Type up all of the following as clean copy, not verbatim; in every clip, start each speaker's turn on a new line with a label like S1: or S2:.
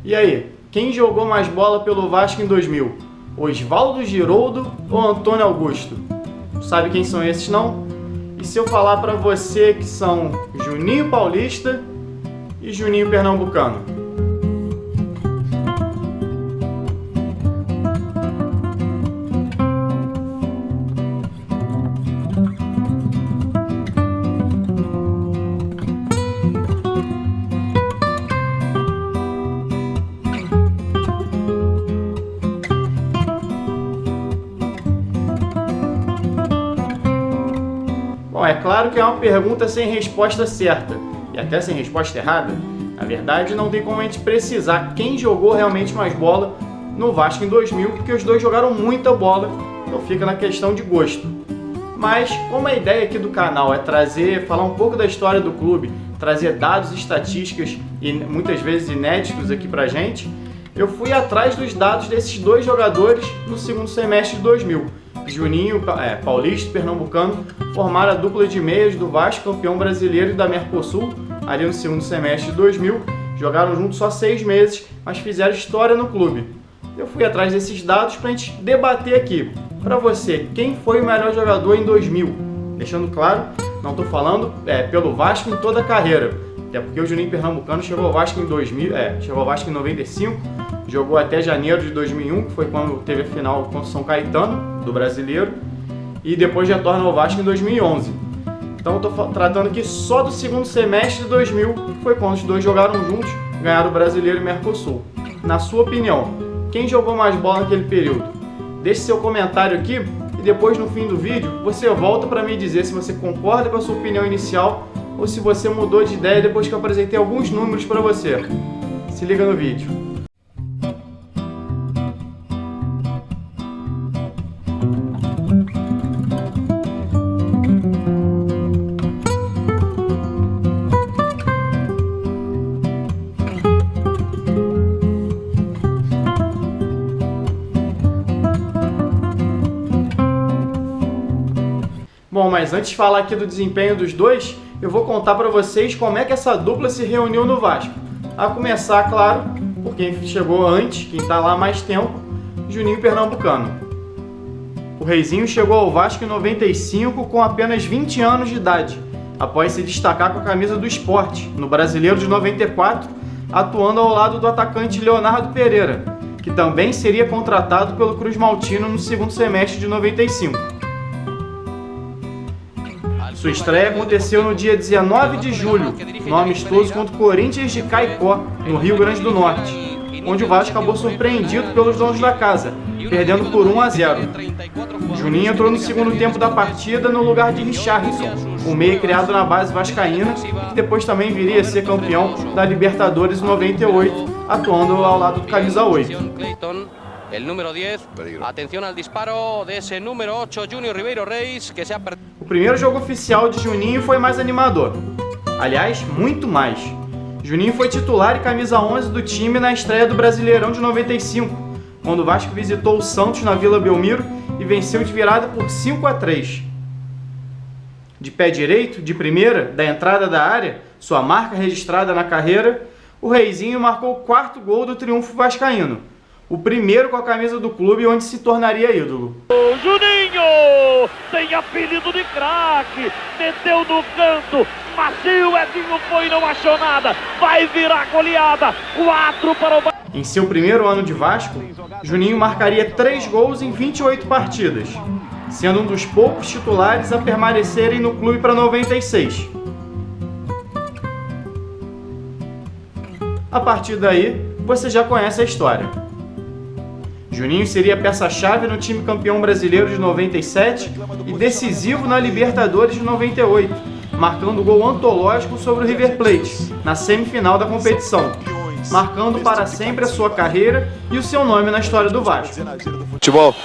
S1: E aí, quem jogou mais bola pelo Vasco em 2000? Osvaldo Giroudo ou Antônio Augusto? Sabe quem são esses, não? E se eu falar pra você que são Juninho Paulista e Juninho Pernambucano? Bom, é claro que é uma pergunta sem resposta certa, e até sem resposta errada. Na verdade, não tem como a gente precisar quem jogou realmente mais bola no Vasco em 2000, porque os dois jogaram muita bola, então fica na questão de gosto. Mas, como a ideia aqui do canal é falar um pouco da história do clube, trazer dados e estatísticas, e muitas vezes inéditos aqui pra gente, eu fui atrás dos dados desses dois jogadores no segundo semestre de 2000. Juninho, Paulista e Pernambucano formaram a dupla de meias do Vasco, campeão brasileiro e da Mercosul, ali no segundo semestre de 2000. Jogaram juntos só 6 meses, mas fizeram história no clube. Eu fui atrás desses dados para a gente debater aqui. Para você, quem foi o melhor jogador em 2000? Deixando claro, não estou falando pelo Vasco em toda a carreira, até porque o Juninho Pernambucano chegou ao Vasco em 2000, chegou ao Vasco em 95, jogou até janeiro de 2001, que foi quando teve a final contra o São Caetano, do Brasileiro, e depois retorna ao Vasco em 2011. Então eu estou tratando aqui só do segundo semestre de 2000, que foi quando os dois jogaram juntos, ganharam o Brasileiro e Mercosul. Na sua opinião, quem jogou mais bola naquele período? Deixe seu comentário aqui e depois no fim do vídeo você volta para me dizer se você concorda com a sua opinião inicial ou se você mudou de ideia depois que eu apresentei alguns números para você. Se liga no vídeo. Bom, mas antes de falar aqui do desempenho dos dois, eu vou contar para vocês como é que essa dupla se reuniu no Vasco. A começar, claro, por quem chegou antes, quem está lá há mais tempo, Juninho Pernambucano. O Reizinho chegou ao Vasco em 95 com apenas 20 anos de idade, após se destacar com a camisa do Sport, no Brasileiro de 94, atuando ao lado do atacante Leonardo Pereira, que também seria contratado pelo Cruz Maltino no segundo semestre de 95. Sua estreia aconteceu no dia 19 de julho, no amistoso contra o Corinthians de Caicó, no Rio Grande do Norte, onde o Vasco acabou surpreendido pelos donos da casa, perdendo por 1-0. Juninho entrou no segundo tempo da partida no lugar de Richarlison, um meia criado na base vascaína, que depois também viria a ser campeão da Libertadores em 98, atuando ao lado do camisa 8.
S2: El número 10, atención al disparo de ese número 8, Junior Ribeiro Reis, que se ha perdido.
S1: O primeiro jogo oficial de Juninho foi mais animador. Aliás, muito mais. Juninho foi titular e camisa 11 do time na estreia do Brasileirão de 95, quando o Vasco visitou o Santos na Vila Belmiro e venceu de virada por 5-3. De pé direito, de primeira, da entrada da área, sua marca registrada na carreira, o Reizinho marcou o 4º gol do triunfo vascaíno. O primeiro com a camisa do clube, onde se tornaria ídolo.
S3: O Juninho tem apelido de craque, meteu no canto, macio, Edinho foi e não achou nada, vai virar goleada, 4 para o Vasco.
S1: Em seu primeiro ano de Vasco, Juninho marcaria 3 gols em 28 partidas, sendo um dos poucos titulares a permanecerem no clube para 96. A partir daí, você já conhece a história. Juninho seria peça-chave no time campeão brasileiro de 97 e decisivo na Libertadores de 98, marcando o gol antológico sobre o River Plate, na semifinal da competição, marcando para sempre a sua carreira e o seu nome na história do Vasco.
S4: Futebol,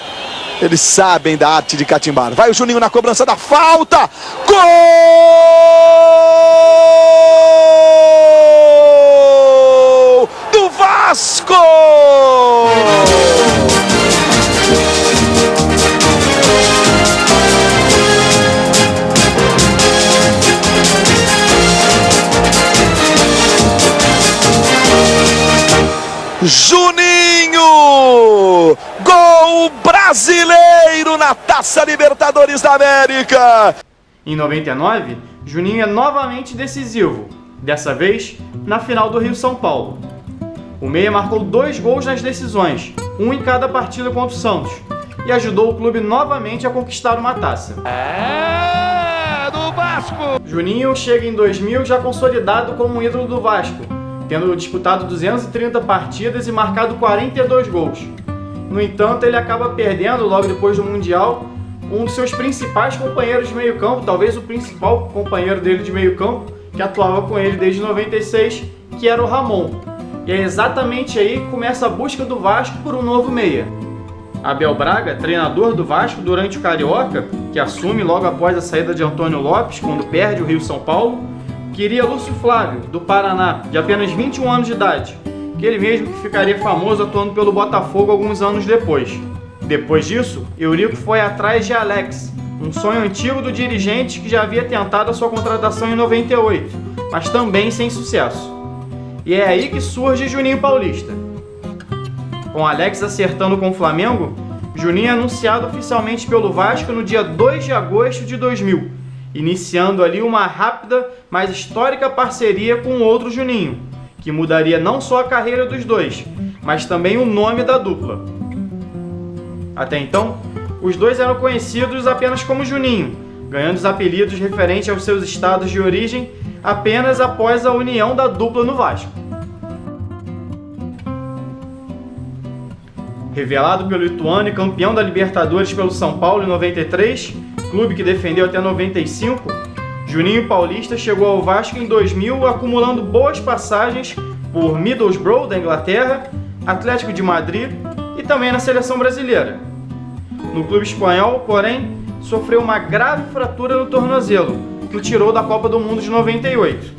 S4: eles sabem da arte de catimbar. Vai o Juninho na cobrança da falta! Gol do Vasco! Juninho! Gol brasileiro na Taça Libertadores da América!
S1: Em 99, Juninho é novamente decisivo, dessa vez na final do Rio-São Paulo. O meia marcou 2 gols nas decisões, um em cada partida contra o Santos, e ajudou o clube novamente a conquistar uma taça.
S3: É do Vasco!
S1: Juninho chega em 2000 já consolidado como ídolo do Vasco, tendo disputado 230 partidas e marcado 42 gols. No entanto, ele acaba perdendo, logo depois do Mundial, um dos seus principais companheiros de meio-campo, talvez o principal companheiro dele de meio-campo, que atuava com ele desde 96, que era o Ramon. E é exatamente aí que começa a busca do Vasco por um novo meia. Abel Braga, treinador do Vasco durante o Carioca, que assume logo após a saída de Antônio Lopes, quando perde o Rio-São Paulo, queria Lúcio Flávio, do Paraná, de apenas 21 anos de idade, que ele mesmo que ficaria famoso atuando pelo Botafogo alguns anos depois. Depois disso, Eurico foi atrás de Alex, um sonho antigo do dirigente que já havia tentado a sua contratação em 98, mas também sem sucesso. E é aí que surge Juninho Paulista. Com Alex acertando com o Flamengo, Juninho é anunciado oficialmente pelo Vasco no dia 2 de agosto de 2000, iniciando ali uma rápida, mas histórica parceria com outro Juninho, que mudaria não só a carreira dos dois, mas também o nome da dupla. Até então, os dois eram conhecidos apenas como Juninho, ganhando os apelidos referentes aos seus estados de origem apenas após a união da dupla no Vasco. Revelado pelo Ituano e campeão da Libertadores pelo São Paulo em 93, clube que defendeu até 95, Juninho Paulista chegou ao Vasco em 2000 acumulando boas passagens por Middlesbrough da Inglaterra, Atlético de Madrid e também na seleção brasileira. No clube espanhol, porém, sofreu uma grave fratura no tornozelo, que o tirou da Copa do Mundo de 98.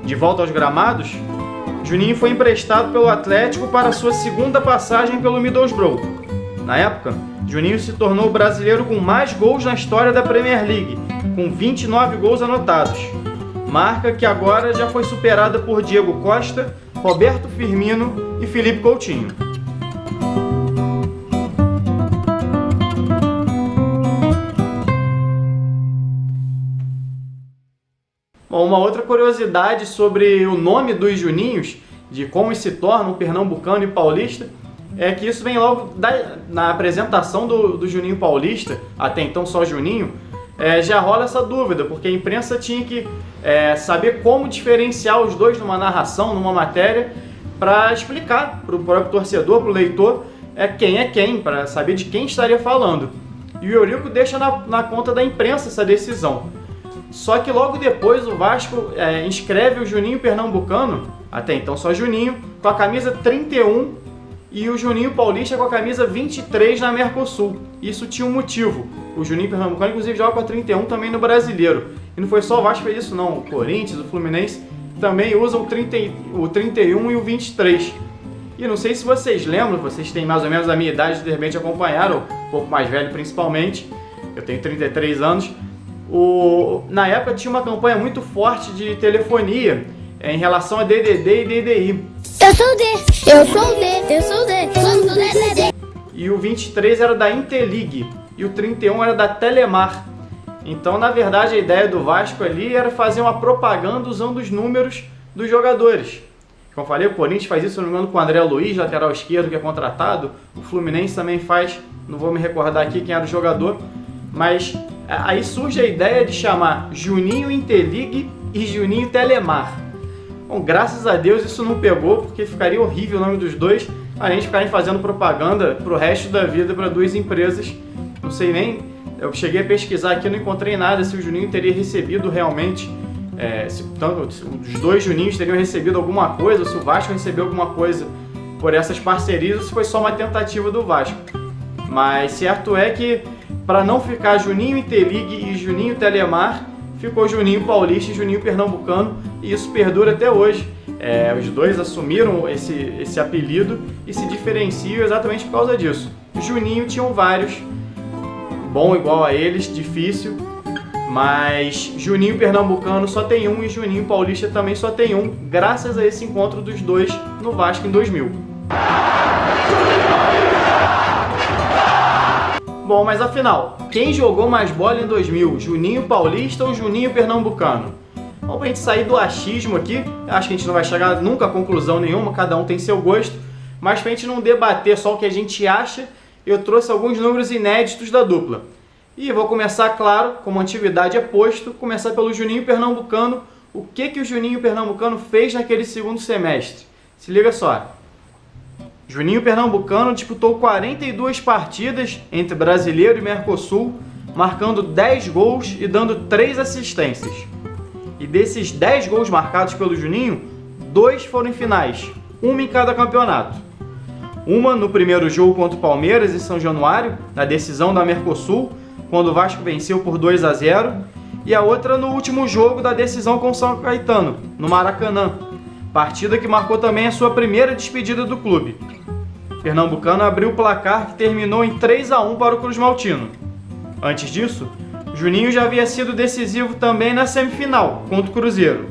S1: De volta aos gramados, Juninho foi emprestado pelo Atlético para sua segunda passagem pelo Middlesbrough. Na época, Juninho se tornou o brasileiro com mais gols na história da Premier League, com 29 gols anotados, marca que agora já foi superada por Diego Costa, Roberto Firmino e Felipe Coutinho. Bom, uma outra curiosidade sobre o nome dos Juninhos, de como se torna um pernambucano e paulista, é que isso vem logo na apresentação do Juninho Paulista, até então só Juninho, já rola essa dúvida, porque a imprensa tinha que saber como diferenciar os dois numa narração, numa matéria, para explicar para o próprio torcedor, para o leitor, quem é quem, para saber de quem estaria falando. E o Eurico deixa na conta da imprensa essa decisão. Só que logo depois o Vasco inscreve o Juninho Pernambucano, até então só Juninho, com a camisa 31 e o Juninho Paulista com a camisa 23 na Mercosul. Isso tinha um motivo. O Juninho Pernambucano inclusive joga com a 31 também no Brasileiro. E não foi só o Vasco que fez isso não, o Corinthians, o Fluminense também usam o 31 e o 23. E não sei se vocês lembram, vocês têm mais ou menos a minha idade, de repente acompanharam, um pouco mais velho principalmente, eu tenho 33 anos, na época tinha uma campanha muito forte de telefonia em relação a DDD e DDI.
S5: Eu sou D, eu sou D, eu sou D, eu sou DDD.
S1: E o 23 era da Interlig e o 31 era da Telemar. Então, na verdade, a ideia do Vasco ali era fazer uma propaganda usando os números dos jogadores. Como eu falei, o Corinthians faz isso, se não me engano, com o André Luiz, lateral esquerdo, que é contratado. O Fluminense também faz, não vou me recordar aqui quem era o jogador. Mas aí surge a ideia de chamar Juninho Interlig e Juninho Telemar. Bom, graças a Deus isso não pegou, porque ficaria horrível o nome dos dois, além de ficarem fazendo propaganda pro resto da vida para duas empresas. Não sei nem, eu cheguei a pesquisar aqui, não encontrei nada se o Juninho teria recebido realmente, se os dois Juninhos teriam recebido alguma coisa, ou se o Vasco recebeu alguma coisa por essas parcerias, ou se foi só uma tentativa do Vasco. Mas certo é que, para não ficar Juninho Interlig e Juninho Telemar, ficou Juninho Paulista e Juninho Pernambucano, e isso perdura até hoje. Os dois assumiram esse apelido e se diferenciam exatamente por causa disso. Juninho tinham vários, bom igual a eles, difícil, Mas Juninho Pernambucano só tem um e Juninho Paulista também só tem um, graças a esse encontro dos dois no Vasco em 2000. Bom, mas afinal, quem jogou mais bola em 2000? Juninho Paulista ou Juninho Pernambucano? Bom, pra gente sair do achismo aqui, acho que a gente não vai chegar nunca a conclusão nenhuma, cada um tem seu gosto, mas pra gente não debater só o que a gente acha, eu trouxe alguns números inéditos da dupla. E vou começar, claro, como antiguidade é posto, começar pelo Juninho Pernambucano. O que o Juninho Pernambucano fez naquele segundo semestre? Se liga só. Juninho Pernambucano disputou 42 partidas entre Brasileiro e Mercosul, marcando 10 gols e dando 3 assistências. E desses 10 gols marcados pelo Juninho, 2 foram em finais, uma em cada campeonato. Uma no primeiro jogo contra o Palmeiras em São Januário, na decisão da Mercosul, quando o Vasco venceu por 2-0, e a outra no último jogo da decisão com o São Caetano, no Maracanã, partida que marcou também a sua primeira despedida do clube. Pernambucano abriu o placar que terminou em 3-1 para o Cruz Maltino. Antes disso, Juninho já havia sido decisivo também na semifinal, contra o Cruzeiro.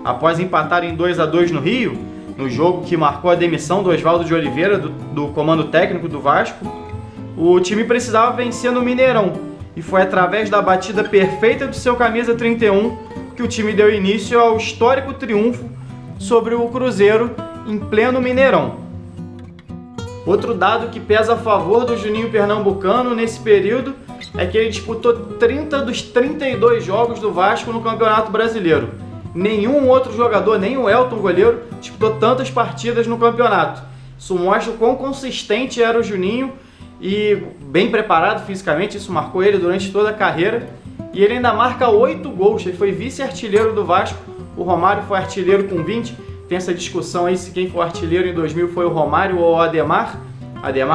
S1: Após empatar em 2-2 no Rio, no jogo que marcou a demissão do Oswaldo de Oliveira do comando técnico do Vasco, o time precisava vencer no Mineirão, e foi através da batida perfeita do seu camisa 31 que o time deu início ao histórico triunfo sobre o Cruzeiro em pleno Mineirão. Outro dado que pesa a favor do Juninho Pernambucano nesse período é que ele disputou 30 dos 32 jogos do Vasco no Campeonato Brasileiro. Nenhum outro jogador, nem o Elton, goleiro, disputou tantas partidas no campeonato. Isso mostra o quão consistente era o Juninho e bem preparado fisicamente, isso marcou ele durante toda a carreira. E ele ainda marca 8 gols, ele foi vice-artilheiro do Vasco, o Romário foi artilheiro com 20. Tem essa discussão aí se quem foi artilheiro em 2000 foi o Romário ou o Ademar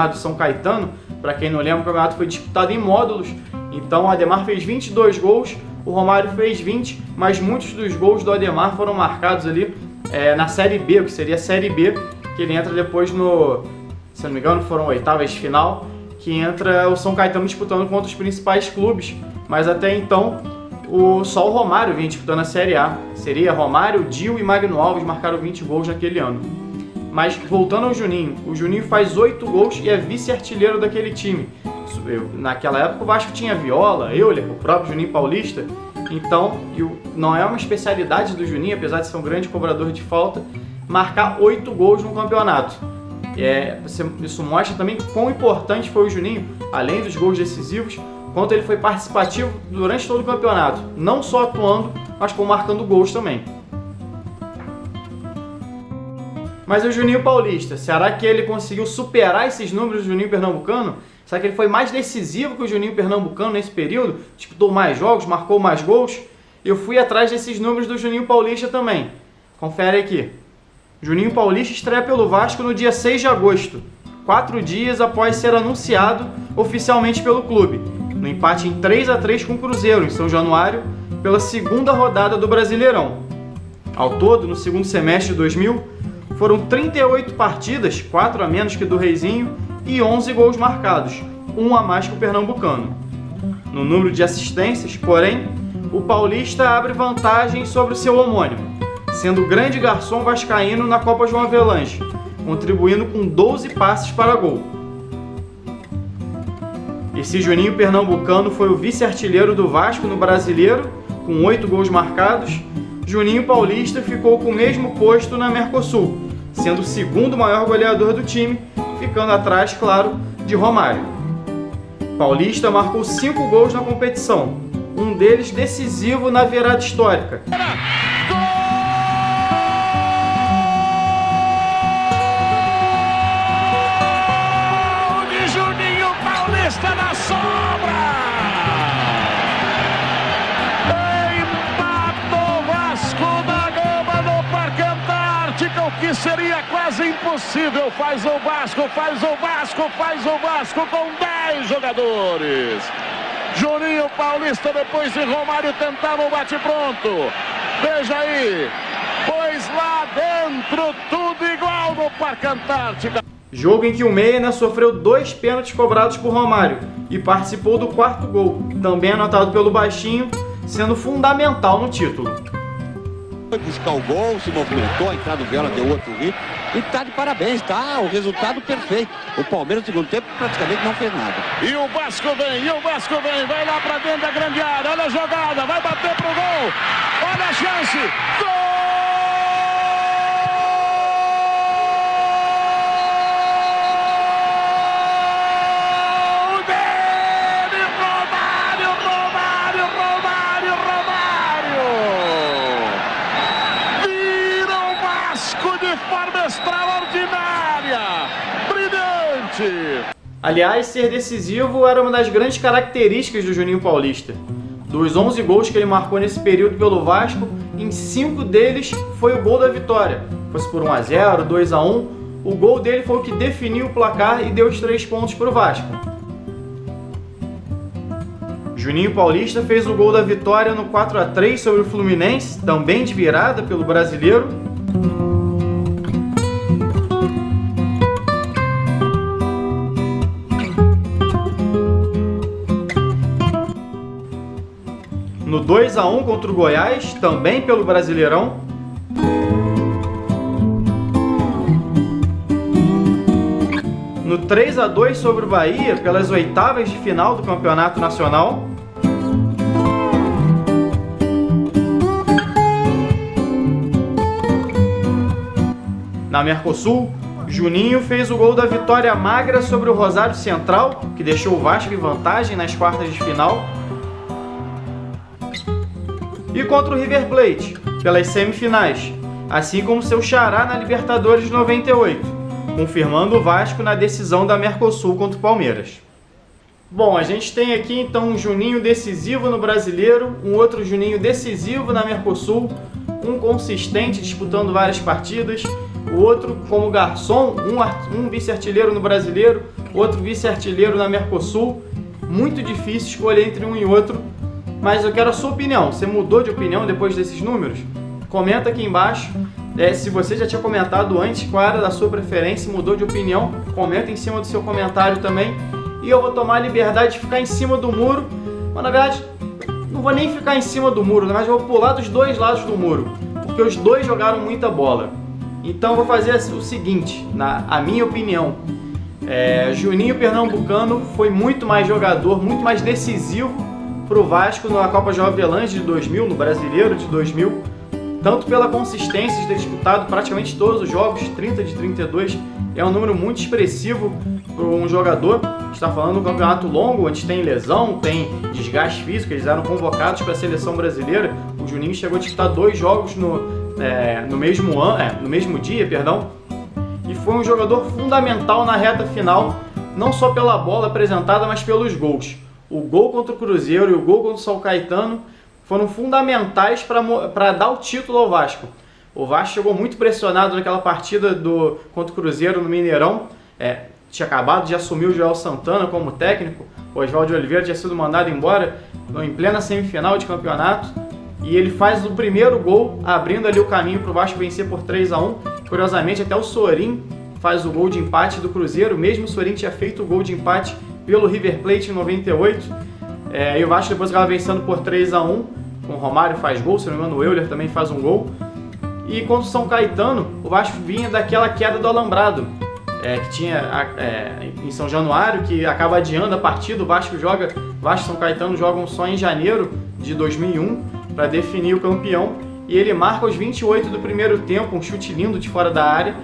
S1: do São Caetano. Para quem não lembra, o campeonato foi disputado em módulos, então o Ademar fez 22 gols, o Romário fez 20, mas muitos dos gols do Ademar foram marcados ali na Série B, o que seria a Série B, que ele entra depois no, se não me engano, foram oitavas de final, que entra o São Caetano disputando contra os principais clubes, mas até então só o Romário vinha disputando a Série A. Seria Romário, Dil e Magno Alves marcaram 20 gols naquele ano. Mas voltando ao Juninho, o Juninho faz 8 gols e é vice-artilheiro daquele time. Naquela época o Vasco tinha Viola, Euler, o próprio Juninho Paulista. Então, não é uma especialidade do Juninho, apesar de ser um grande cobrador de falta, marcar 8 gols no campeonato. Isso mostra também quão importante foi o Juninho, além dos gols decisivos, quanto ele foi participativo durante todo o campeonato, não só atuando, mas como marcando gols também. Mas o Juninho Paulista, será que ele conseguiu superar esses números do Juninho Pernambucano? Será que ele foi mais decisivo que o Juninho Pernambucano nesse período? Disputou mais jogos, marcou mais gols? Eu fui atrás desses números do Juninho Paulista também. Confere aqui. Juninho Paulista estreia pelo Vasco no dia 6 de agosto, 4 dias após ser anunciado oficialmente pelo clube, no empate em 3-3 com o Cruzeiro, em São Januário, pela segunda rodada do Brasileirão. Ao todo, no segundo semestre de 2000, foram 38 partidas, 4 a menos que do Reizinho, e 11 gols marcados, 1 a mais que o Pernambucano. No número de assistências, porém, o paulista abre vantagem sobre o seu homônimo, sendo o grande garçom vascaíno na Copa João Avelange, contribuindo com 12 passes para gol. Esse Juninho Pernambucano foi o vice-artilheiro do Vasco no Brasileiro, com 8 gols marcados. Juninho Paulista ficou com o mesmo posto na Mercosul, sendo o segundo maior goleador do time, ficando atrás, claro, de Romário. Paulista marcou 5 gols na competição, um deles decisivo na virada histórica.
S3: Na sobra! Empata o Vasco da Gama no Parque Antártica, o que seria quase impossível. Faz o Vasco com 10 jogadores. Juninho Paulista, depois de Romário tentar no bate-pronto. Veja aí, pois lá dentro tudo igual no Parque Antártica.
S1: Jogo em que o Meia sofreu 2 pênaltis cobrados por Romário e participou do 4º gol, também anotado pelo baixinho, sendo fundamental no título.
S6: Foi buscar o gol, se movimentou, a entrada do Vela deu outro ritmo e tá de parabéns, tá? O resultado perfeito. O Palmeiras no segundo tempo praticamente não fez nada.
S3: E o Vasco vem, vai lá pra dentro da grande área, olha a jogada, vai bater pro gol, olha a chance, gol! Extraordinária, brilhante.
S1: Aliás, ser decisivo era uma das grandes características do Juninho Paulista. Dos 11 gols que ele marcou nesse período pelo Vasco, em 5 deles foi o gol da vitória. Fosse por 1-0, 2-1, o gol dele foi o que definiu o placar e deu os 3 pontos para o Vasco. Juninho Paulista fez o gol da vitória no 4-3 sobre o Fluminense, também de virada pelo Brasileiro. No 2-1 contra o Goiás, também pelo Brasileirão. No 3-2 sobre o Bahia, pelas oitavas de final do Campeonato Nacional. Na Mercosul, Juninho fez o gol da vitória magra sobre o Rosário Central, que deixou o Vasco em vantagem nas quartas de final. E contra o River Plate, pelas semifinais, assim como seu xará na Libertadores de 98, confirmando o Vasco na decisão da Mercosul contra o Palmeiras. Bom, a gente tem aqui então um Juninho decisivo no Brasileiro, um outro Juninho decisivo na Mercosul, um consistente disputando várias partidas, o outro como garçom, um vice-artilheiro no Brasileiro, outro vice-artilheiro na Mercosul. Muito difícil escolher entre um e outro, mas eu quero a sua opinião. Você mudou de opinião depois desses números? Comenta aqui embaixo. Se você já tinha comentado antes, qual era a sua preferência, mudou de opinião, comenta em cima do seu comentário também. E eu vou tomar a liberdade de ficar em cima do muro, mas na verdade não vou nem ficar em cima do muro, mas eu vou pular dos dois lados do muro, porque os dois jogaram muita bola. Então eu vou fazer o seguinte, a minha opinião. Juninho Pernambucano foi muito mais jogador, muito mais decisivo para o Vasco na Copa João Avelange de 2000, no Brasileiro de 2000, tanto pela consistência de ter disputado praticamente todos os jogos, 30 de 32, é um número muito expressivo para um jogador. Está falando de um campeonato longo, onde tem lesão, tem desgaste físico, eles eram convocados para a seleção brasileira. O Juninho chegou a disputar 2 jogos no mesmo dia, e foi um jogador fundamental na reta final, não só pela bola apresentada, mas pelos gols. O gol contra o Cruzeiro e o gol contra o São Caetano foram fundamentais para dar o título ao Vasco. O Vasco chegou muito pressionado naquela partida contra o Cruzeiro no Mineirão. Tinha acabado de assumir o Joel Santana como técnico. O Oswaldo Oliveira tinha sido mandado embora em plena semifinal de campeonato. E ele faz o primeiro gol, abrindo ali o caminho para o Vasco vencer por 3-1. Curiosamente, até o Sorin faz o gol de empate do Cruzeiro. Mesmo o Sorin tinha feito o gol de empate pelo River Plate em 98. E o Vasco depois acaba vencendo por 3-1. Com o Romário faz gol, se não me engano o Euler também faz um gol. E contra o São Caetano, o Vasco vinha daquela queda do alambrado, que tinha em São Januário, que acaba adiando a partida. O Vasco e São Caetano jogam só em janeiro de 2001 para definir o campeão. E ele marca aos 28 do primeiro tempo, um chute lindo de fora da área,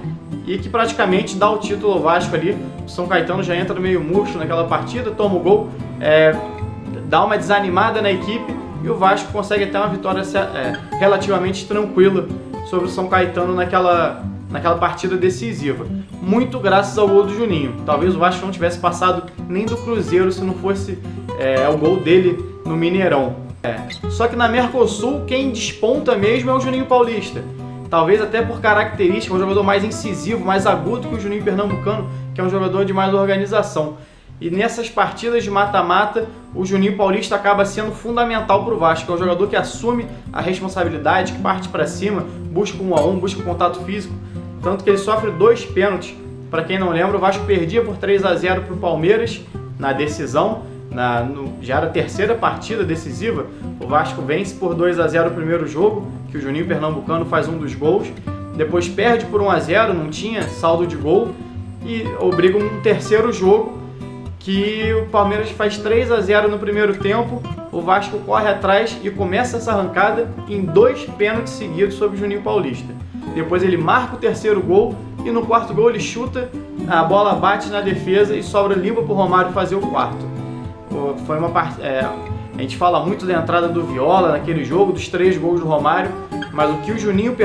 S1: e que praticamente dá o título ao Vasco ali. O São Caetano já entra meio murcho naquela partida, toma o gol, dá uma desanimada na equipe, e o Vasco consegue até uma vitória relativamente tranquila sobre o São Caetano naquela partida decisiva. Muito graças ao gol do Juninho. Talvez o Vasco não tivesse passado nem do Cruzeiro se não fosse o gol dele no Mineirão. Só que na Mercosul, quem desponta mesmo é o Juninho Paulista. Talvez até por característica, um jogador mais incisivo, mais agudo que o Juninho Pernambucano, que é um jogador de mais organização. E nessas partidas de mata-mata, o Juninho Paulista acaba sendo fundamental para o Vasco. É um jogador que assume a responsabilidade, que parte para cima, busca 1-1, busca contato físico. Tanto que ele sofre 2 pênaltis Para quem não lembra, o Vasco perdia por 3-0 para o Palmeiras na decisão, já era a terceira partida decisiva. O Vasco vence por 2-0 o primeiro jogo, que o Juninho Pernambucano faz um dos gols, depois perde por 1-0, não tinha saldo de gol, e obriga um terceiro jogo, que o Palmeiras faz 3-0 no primeiro tempo, o Vasco corre atrás e começa essa arrancada em 2 pênaltis seguidos sobre o Juninho Paulista. Depois ele marca o terceiro gol e no quarto gol ele chuta, a bola bate na defesa e sobra limpa para o Romário fazer o quarto. Foi uma parte. A gente fala muito da entrada do Viola naquele jogo, dos 3 gols do Romário, mas o que o Juninho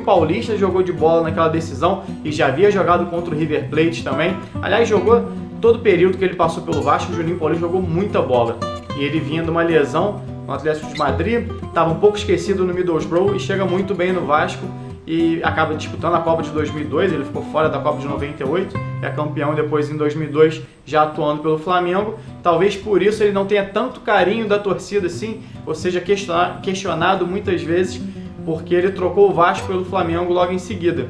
S1: Paulista jogou de bola naquela decisão, e já havia jogado contra o River Plate também, aliás, jogou todo o período que ele passou pelo Vasco, o Juninho Paulista jogou muita bola, e ele vinha de uma lesão no Atlético de Madrid, estava um pouco esquecido no Middlesbrough e chega muito bem no Vasco e acaba disputando a Copa de 2002, ele ficou fora da Copa de 98, é campeão depois em 2002, já atuando pelo Flamengo. Talvez por isso ele não tenha tanto carinho da torcida assim, ou seja, questionado muitas vezes, porque ele trocou o Vasco pelo Flamengo logo em seguida.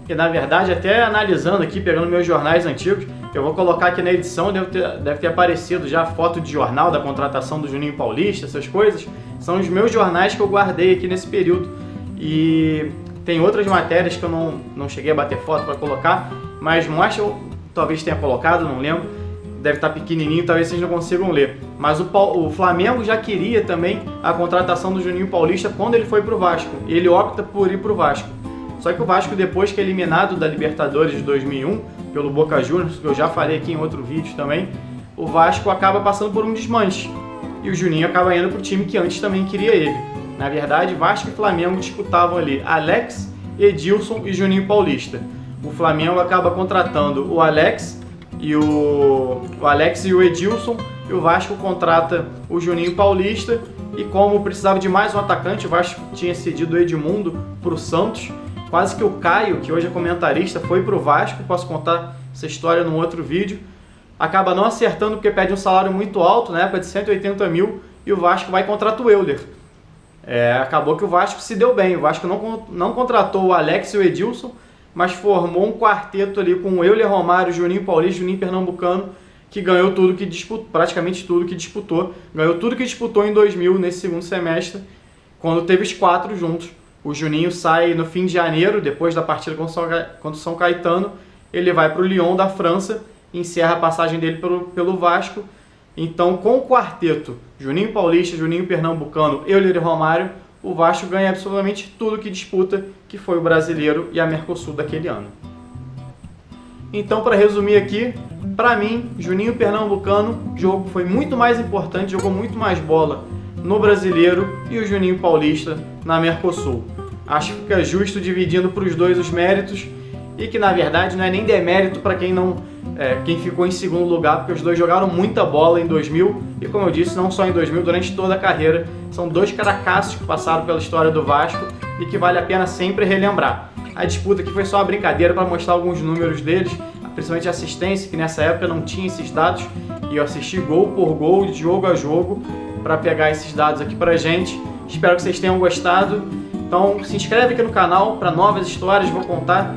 S1: E na verdade, até analisando aqui, pegando meus jornais antigos, eu vou colocar aqui na edição, deve ter aparecido já a foto de jornal da contratação do Juninho Paulista, essas coisas. São os meus jornais que eu guardei aqui nesse período. E tem outras matérias que eu não cheguei a bater foto para colocar, mas mostra, talvez tenha colocado, não lembro. Deve estar pequenininho, talvez vocês não consigam ler. Mas o Flamengo já queria também a contratação do Juninho Paulista quando ele foi para o Vasco. Ele opta por ir para o Vasco. Só que o Vasco, depois que é eliminado da Libertadores de 2001 pelo Boca Juniors, que eu já falei aqui em outro vídeo também, o Vasco acaba passando por um desmanche. E o Juninho acaba indo para o time que antes também queria ele. Na verdade, Vasco e Flamengo disputavam ali Alex, Edilson e Juninho Paulista. O Flamengo acaba contratando o Alex e o Edilson, e o Vasco contrata o Juninho Paulista. E como precisava de mais um atacante, o Vasco tinha cedido o Edmundo para o Santos. Quase que o Caio, que hoje é comentarista, foi para o Vasco, posso contar essa história num outro vídeo. Acaba não acertando porque pede um salário muito alto, na época de 180 mil, e o Vasco vai contratar o Euler. Acabou que o Vasco se deu bem, o Vasco não contratou o Alex e o Edilson, mas formou um quarteto ali com o Euler, Romário, Juninho Paulista, Juninho Pernambucano, que ganhou tudo que disputou, praticamente tudo que disputou. Ganhou tudo que disputou em 2000, nesse segundo semestre, quando teve os 4 juntos. O Juninho sai no fim de janeiro, depois da partida contra o São Caetano. Ele vai para o Lyon da França, encerra a passagem dele pelo Vasco. Então, com o quarteto Juninho Paulista, Juninho Pernambucano, Euler e Romário, o Vasco ganha absolutamente tudo que disputa, que foi o Brasileiro e a Mercosul daquele ano. Então, para resumir aqui, para mim, Juninho Pernambucano foi muito mais importante, jogou muito mais bola no Brasileiro, e o Juninho Paulista na Mercosul. Acho que fica justo dividindo para os dois os méritos, e que na verdade não é nem demérito para quem ficou em segundo lugar, porque os dois jogaram muita bola em 2000, e como eu disse, não só em 2000, durante toda a carreira. São 2 cracaços que passaram pela história do Vasco e que vale a pena sempre relembrar. A disputa aqui foi só uma brincadeira para mostrar alguns números deles, principalmente a assistência, que nessa época não tinha esses dados, e eu assisti gol por gol, jogo a jogo, para pegar esses dados aqui pra gente. Espero que vocês tenham gostado. Então se inscreve aqui no canal para novas histórias, vou contar.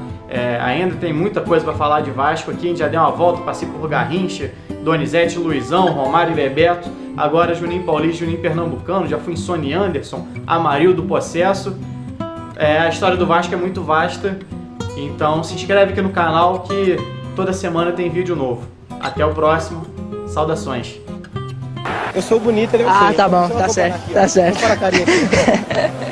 S1: Ainda tem muita coisa para falar de Vasco aqui, a gente já deu uma volta, passei por Garrincha, Donizete, Luizão, Romário e Bebeto, agora Juninho Paulista, Juninho Pernambucano, já fui em Sony Anderson, Amarildo Possesso. A história do Vasco é muito vasta, então se inscreve aqui no canal que toda semana tem vídeo novo. Até o próximo, saudações!
S7: Eu sou bonito, eu sei.
S8: Ah, tá bom, tá certo, tá certo.
S7: Vou pôr a carinha aqui.